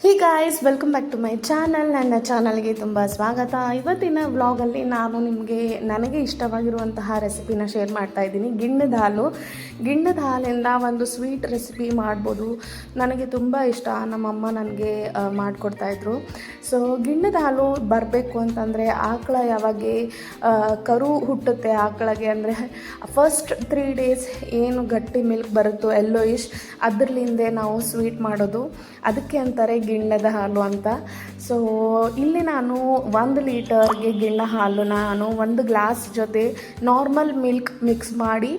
Hey guys, welcome back to my channel. ನನ್ನ ಚಾನಲ್ಗೆ ತುಂಬ ಸ್ವಾಗತ. ಇವತ್ತಿನ ವ್ಲಾಗಲ್ಲಿ ನಾನು ನಿಮಗೆ ನನಗೆ ಇಷ್ಟವಾಗಿರುವಂತಹ ರೆಸಿಪಿನ ಶೇರ್ ಮಾಡ್ತಾ ಇದ್ದೀನಿ. ಗಿಣ್ಣದ ಹಾಲಿಂದ ಒಂದು ಸ್ವೀಟ್ ರೆಸಿಪಿ ಮಾಡ್ಬೋದು. ನನಗೆ ತುಂಬ ಇಷ್ಟ. ನಮ್ಮಮ್ಮ ನನಗೆ ಮಾಡಿಕೊಡ್ತಾಯಿದ್ರು. ಸೊ ಗಿಣ್ಣದ ಹಾಲು ಬರಬೇಕು ಅಂತಂದರೆ ಆಕಳ ಯಾವಾಗ ಕರು ಹುಟ್ಟುತ್ತೆ ಆಕಳಿಗೆ, ಅಂದರೆ ಫಸ್ಟ್ 3 days ಏನು ಗಟ್ಟಿ ಮಿಲ್ಕ್ ಬರುತ್ತೋ ಎಲ್ಲೋಯಿಶ್, ಅದರಲ್ಲಿಂದೆ ನಾವು ಸ್ವೀಟ್ ಮಾಡೋದು. ಅದಕ್ಕೆ ಅಂತಾರೆ ಗಿಣ್ಣದ ಹಾಲು ಅಂತ. ಸೊ ಇಲ್ಲಿ ನಾನು 1 ಲೀಟರ್ಗೆ ಗಿಣ್ಣ ಹಾಲು ನಾನು 1 ಗ್ಲಾಸ್ ಜೊತೆ ನಾರ್ಮಲ್ ಮಿಲ್ಕ್ ಮಿಕ್ಸ್ ಮಾಡಿ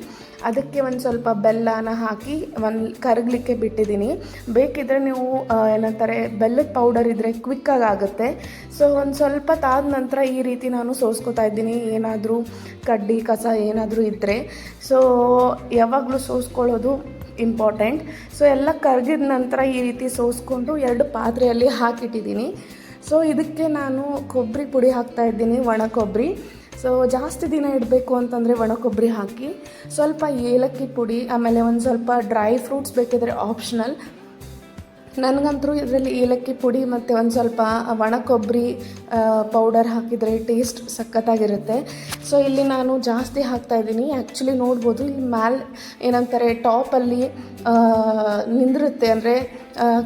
ಅದಕ್ಕೆ ಒಂದು ಸ್ವಲ್ಪ ಬೆಲ್ಲನ ಹಾಕಿ ಕರಗಲಿಕ್ಕೆ ಬಿಟ್ಟಿದ್ದೀನಿ. ಬೇಕಿದ್ದರೆ ನೀವು ಏನಂತಾರೆ ಬೆಲ್ಲದ ಪೌಡರ್ ಇದ್ದರೆ ಕ್ವಿಕ್ಕಾಗಿ ಆಗುತ್ತೆ. ಸೊ ಒಂದು ಸ್ವಲ್ಪ ತಾದ ನಂತರ ಈ ರೀತಿ ನಾನು ಸೋಸ್ಕೊತಾ ಇದ್ದೀನಿ, ಏನಾದರೂ ಕಡ್ಡಿ ಕಸ ಏನಾದರೂ ಇದ್ದರೆ. ಸೊ ಯಾವಾಗಲೂ ಸೋಸ್ಕೊಳ್ಳೋದು ಇಂಪಾರ್ಟೆಂಟ್. ಸೊ ಎಲ್ಲ ಕರಗಿದ ನಂತರ ಈ ರೀತಿ ಸೋಸ್ಕೊಂಡು 2 ಪಾತ್ರೆಯಲ್ಲಿ ಹಾಕಿಟ್ಟಿದ್ದೀನಿ. ಸೊ ಇದಕ್ಕೆ ನಾನು ಕೊಬ್ಬರಿ ಪುಡಿ ಹಾಕ್ತಾಯಿದ್ದೀನಿ, ಒಣ ಕೊಬ್ಬರಿ. ಸೊ ಜಾಸ್ತಿ ದಿನ ಇಡಬೇಕು ಅಂತಂದರೆ ಒಣ ಕೊಬ್ಬರಿ ಹಾಕಿ, ಸ್ವಲ್ಪ ಏಲಕ್ಕಿ ಪುಡಿ, ಆಮೇಲೆ ಒಂದು ಸ್ವಲ್ಪ ಡ್ರೈ ಫ್ರೂಟ್ಸ್ ಬೇಕಿದ್ರೆ ಆಪ್ಷನಲ್. ನನಗಂತರೂ ಇದರಲ್ಲಿ ಏಲಕ್ಕಿ ಪುಡಿ ಮತ್ತು ಒಂದು ಸ್ವಲ್ಪ ಒಣ ಕೊಬ್ಬರಿ ಪೌಡರ್ ಹಾಕಿದರೆ ಟೇಸ್ಟ್ ಸಖತ್ತಾಗಿರುತ್ತೆ. ಸೊ ಇಲ್ಲಿ ನಾನು ಜಾಸ್ತಿ ಹಾಕ್ತಾಯಿದ್ದೀನಿ. ಆ್ಯಕ್ಚುಲಿ ನೋಡ್ಬೋದು ಇಲ್ಲಿ ಮ್ಯಾಲೆ ಏನಂತಾರೆ ಟಾಪಲ್ಲಿ ನಿಂದಿರುತ್ತೆ, ಅಂದರೆ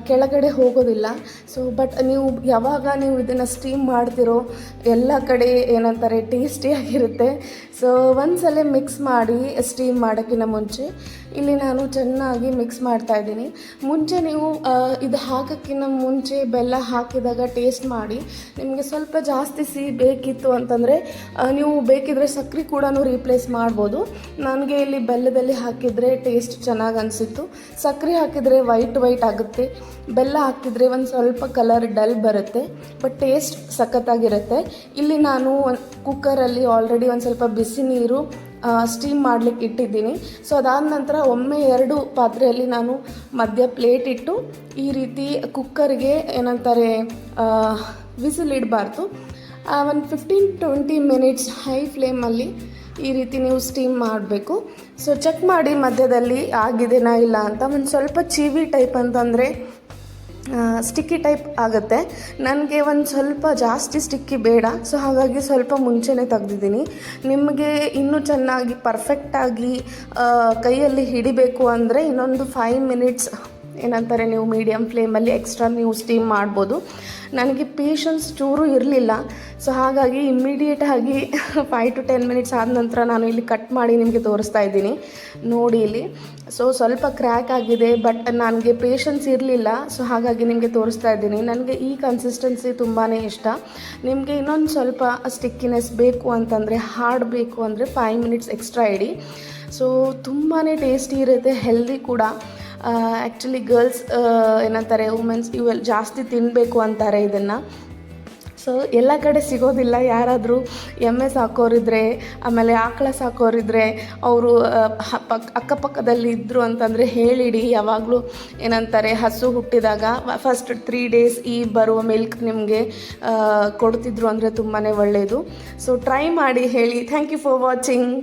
ಕೆಳಗಡೆ ಹೋಗೋದಿಲ್ಲ. ಸೊ ಬಟ್ ಯಾವಾಗ ನೀವು ಇದನ್ನು ಸ್ಟೀಮ್ ಮಾಡ್ತಿರೋ ಎಲ್ಲ ಕಡೆ ಏನಂತಾರೆ ಟೇಸ್ಟಿಯಾಗಿರುತ್ತೆ. ಸೊ ಒಂದ್ಸಲ ಮಿಕ್ಸ್ ಮಾಡಿ ಸ್ಟೀಮ್ ಮಾಡೋಕ್ಕಿಂತ ಮುಂಚೆ ಇಲ್ಲಿ ನಾನು ಚೆನ್ನಾಗಿ ಮಿಕ್ಸ್ ಮಾಡ್ತಾಯಿದ್ದೀನಿ. ಮುಂಚೆ ನೀವು ಇದು ಹಾಕೋಕ್ಕಿಂತ ಮುಂಚೆ ಬೆಲ್ಲ ಹಾಕಿದಾಗ ಟೇಸ್ಟ್ ಮಾಡಿ. ನಿಮಗೆ ಸ್ವಲ್ಪ ಜಾಸ್ತಿ ಸಿಹಿ ಬೇಕಿತ್ತು ಅಂತಂದರೆ ನೀವು ಬೇಕಿದ್ದರೆ ಸಕ್ಕರೆ ಕೂಡ ರೀಪ್ಲೇಸ್ ಮಾಡ್ಬೋದು. ನನಗೆ ಇಲ್ಲಿ ಬೆಲ್ಲದಲ್ಲಿ ಹಾಕಿದರೆ ಟೇಸ್ಟ್ ಚೆನ್ನಾಗಿ ಅನಿಸಿತ್ತು. ಸಕ್ಕರೆ ಹಾಕಿದರೆ ವೈಟ್ ಆಗುತ್ತೆ, ಬೆಲ್ಲ ಹಾಕಿದರೆ ಒಂದು ಸ್ವಲ್ಪ ಕಲರ್ ಡಲ್ ಬರುತ್ತೆ, ಬಟ್ ಟೇಸ್ಟ್ ಸಖತ್ತಾಗಿರುತ್ತೆ. ಇಲ್ಲಿ ನಾನು ಕುಕ್ಕರಲ್ಲಿ ಆಲ್ರೆಡಿ ಒಂದು ಸ್ವಲ್ಪ ಬಿಸಿ ನೀರು ಸ್ಟೀಮ್ ಮಾಡಲಿಕ್ಕೆ ಇಟ್ಟಿದ್ದೀನಿ. ಸೊ ಅದಾದ ನಂತರ ಒಮ್ಮೆ 2 ಪಾತ್ರೆಯಲ್ಲಿ ನಾನು ಮಧ್ಯ ಪ್ಲೇಟ್ ಇಟ್ಟು ಈ ರೀತಿ ಕುಕ್ಕರ್ಗೆ ಏನಂತಾರೆ ವಿಸಿಲ್ ಇಡಬಾರ್ದು. ಒಂದು 15-20 ಮಿನಿಟ್ಸ್ ಹೈ ಫ್ಲೇಮಲ್ಲಿ ಈ ರೀತಿ ನೀವು ಸ್ಟೀಮ್ ಮಾಡಬೇಕು. ಸೊ ಚೆಕ್ ಮಾಡಿ ಮಧ್ಯದಲ್ಲಿ ಆಗಿದೆನಾ ಇಲ್ಲ ಅಂತ. ಒಂದು ಸ್ವಲ್ಪ ಚೀವಿ ಟೈಪ್ ಅಂತಂದರೆ ಸ್ಟಿಕ್ಕಿ ಟೈಪ್ ಆಗುತ್ತೆ. ನನಗೆ ಒಂದು ಸ್ವಲ್ಪ ಜಾಸ್ತಿ ಸ್ಟಿಕ್ಕಿ ಬೇಡ. ಸೊ ಹಾಗಾಗಿ ಸ್ವಲ್ಪ ಮುಂಚೆನೇ ತೆಗ್ದಿದ್ದೀನಿ. ನಿಮಗೆ ಇನ್ನೂ ಚೆನ್ನಾಗಿ ಪರ್ಫೆಕ್ಟಾಗಿ ಕೈಯಲ್ಲಿ ಹಿಡಿಬೇಕು ಅಂದರೆ ಇನ್ನೊಂದು 5 ಮಿನಿಟ್ಸ್ ಏನಂತಾರೆ ನೀವು ಮೀಡಿಯಮ್ ಫ್ಲೇಮಲ್ಲಿ ಎಕ್ಸ್ಟ್ರಾ ನೀವು ಸ್ಟೀಮ್ ಮಾಡ್ಬೋದು. ನನಗೆ ಪೇಷನ್ಸ್ ಚೂರು ಇರಲಿಲ್ಲ. ಸೊ ಹಾಗಾಗಿ ಇಮ್ಮಿಡಿಯೇಟಾಗಿ 5 to 10 ಮಿನಿಟ್ಸ್ ಆದ ನಂತರ ನಾನು ಇಲ್ಲಿ ಕಟ್ ಮಾಡಿ ನಿಮಗೆ ತೋರಿಸ್ತಾ ಇದ್ದೀನಿ. ನೋಡಿ ಇಲ್ಲಿ. ಸೊ ಸ್ವಲ್ಪ ಕ್ರ್ಯಾಕ್ ಆಗಿದೆ, ಬಟ್ ನನಗೆ ಪೇಷನ್ಸ್ ಇರಲಿಲ್ಲ. ಸೊ ಹಾಗಾಗಿ ನಿಮಗೆ ತೋರಿಸ್ತಾ ಇದ್ದೀನಿ. ನನಗೆ ಈ ಕನ್ಸಿಸ್ಟೆನ್ಸಿ ತುಂಬಾ ಇಷ್ಟ. ನಿಮಗೆ ಇನ್ನೊಂದು ಸ್ವಲ್ಪ ಸ್ಟಿಕ್ಕಿನೆಸ್ ಬೇಕು ಅಂತಂದರೆ, ಹಾರ್ಡ್ ಬೇಕು ಅಂದರೆ 5 ಮಿನಿಟ್ಸ್ ಎಕ್ಸ್ಟ್ರಾ ಇಡಿ. ಸೊ ತುಂಬಾ ಟೇಸ್ಟಿ ಇರುತ್ತೆ, ಹೆಲ್ದಿ ಕೂಡ. ಆ್ಯಕ್ಚುಲಿ ಗರ್ಲ್ಸ್ ಏನಂತಾರೆ ವುಮೆನ್ಸ್ ಇವೆಲ್ಲ ಜಾಸ್ತಿ ತಿನ್ನಬೇಕು ಅಂತಾರೆ ಇದನ್ನು. ಸೊ ಎಲ್ಲ ಕಡೆ ಸಿಗೋದಿಲ್ಲ. ಯಾರಾದರೂ ಎಮ್ಮೆ ಸಾಕೋರಿದ್ರೆ, ಆಮೇಲೆ ಆಕಳ ಸಾಕೋರಿದ್ರೆ, ಅವರು ಅಕ್ಕಪಕ್ಕದಲ್ಲಿ ಇದ್ದರು ಅಂತಂದರೆ ಹೇಳಿಡಿ. ಯಾವಾಗಲೂ ಏನಂತಾರೆ ಹಸು ಹುಟ್ಟಿದಾಗ ಫಸ್ಟ್ 3 days ಈ ಬರುವ ಮಿಲ್ಕ್ ನಿಮಗೆ ಕೊಡ್ತಿದ್ರು ಅಂದರೆ ತುಂಬಾ ಒಳ್ಳೆಯದು. ಸೊ ಟ್ರೈ ಮಾಡಿ ಹೇಳಿ. Thank you for watching.